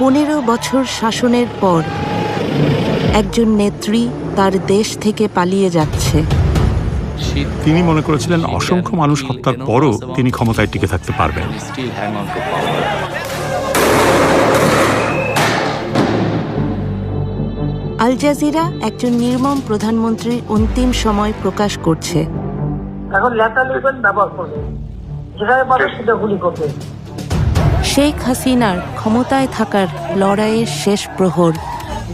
15 বছর শাসনের পর একজন নেত্রী তার দেশ থেকে পালিয়ে যাচ্ছে। তিনি মনে করেছিলেন অসংখ্য মানুষ হত্যার পরও তিনি ক্ষমতায় টিকে থাকতে পারবেন। আল জাজিরা একজন নির্মম প্রধানমন্ত্রীর অন্তিম সময় প্রকাশ করছে। এখন লেটার লিখবেন, ব্যবহার করবেন, যেখানে পাবে সেটা গুলি করবে। শেখ হাসিনার ক্ষমতায় থাকার লড়াইয়ের শেষ প্রহর।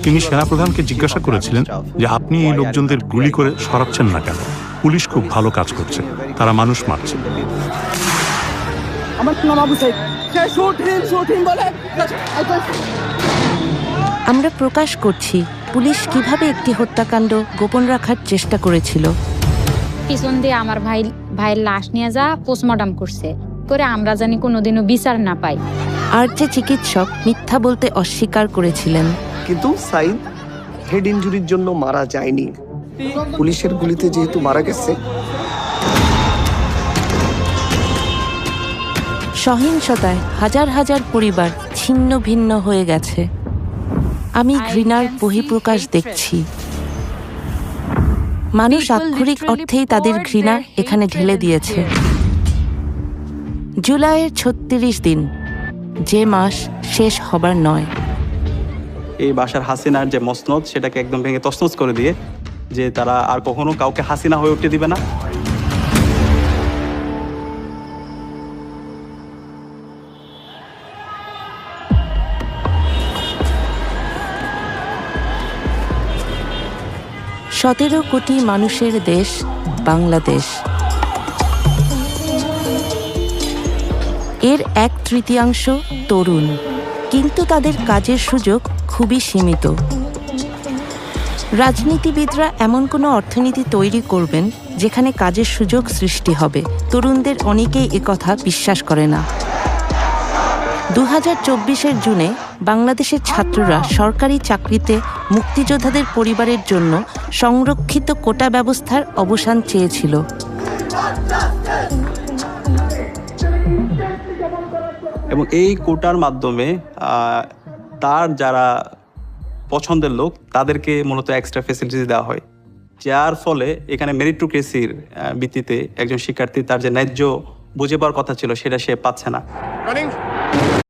তিনি সেনাপ্রধানকে জিজ্ঞাসা করেছিলেন যে আপনি এই লোকজনদের গুলি করে সরাচ্ছেন না কেন? পুলিশ খুব ভালো কাজ করছে, তারা মানুষ মারছে। আমরা প্রকাশ করছি পুলিশ কিভাবে একটি হত্যাকাণ্ড গোপন রাখার চেষ্টা করেছিল। পিছন দিয়ে আমার ভাইয়ের লাশ নিয়ে যা পোস্টমর্টম করছে, করে আমরা জানি কোনোদিনও বিচার না পাই। আর যে চিকিৎসক মিথ্যা বলতে অস্বীকার করেছিলেন। কিন্তু সাইদ হেড ইনজুরির জন্য মারা যায়নি, পুলিশের গুলিতে যেহেতু মারা গেছে। সহিংসতায় হাজার হাজার পরিবার ছিন্ন ভিন্ন হয়ে গেছে। আমি ঘৃণার বহিঃপ্রকাশ দেখছি। মানুষ আক্ষরিক অর্থেই তাদের ঘৃণা এখানে ঢেলে দিয়েছে। জুলাইয়ের 36 দিন, যে মাস শেষ হবার নয়। এই বাশার হাসিনার যে মসনদ, সেটাকে একদম ভেঙে তছনছ করে দিয়ে যে তারা আর কখনো কাউকে হাসিনা হয়ে উঠতে দিবে না। সতেরো কোটি মানুষের দেশ বাংলাদেশ। এর 1/3 তরুণ, কিন্তু তাদের কাজের সুযোগ খুবই সীমিত। রাজনীতিবিদরা এমন কোনো অর্থনীতি তৈরি করবেন যেখানে কাজের সুযোগ সৃষ্টি হবে। তরুণদের অনেকেই একথা বিশ্বাস করে না। 2024-এর জুনে বাংলাদেশের ছাত্ররা সরকারি চাকরিতে মুক্তিযোদ্ধাদের পরিবারের জন্য সংরক্ষিত কোটা ব্যবস্থার অবসান চেয়েছিল। এবং এই কোটার মাধ্যমে তার যারা পছন্দের লোক তাদেরকে মূলত এক্সট্রা ফ্যাসিলিটিস দেওয়া হয়, যার ফলে এখানে মেরিটোক্রেসির ভিত্তিতে একজন শিক্ষার্থী তার যে ন্যায্য বুঝে পাওয়ার কথা ছিল সেটা সে পাচ্ছে না।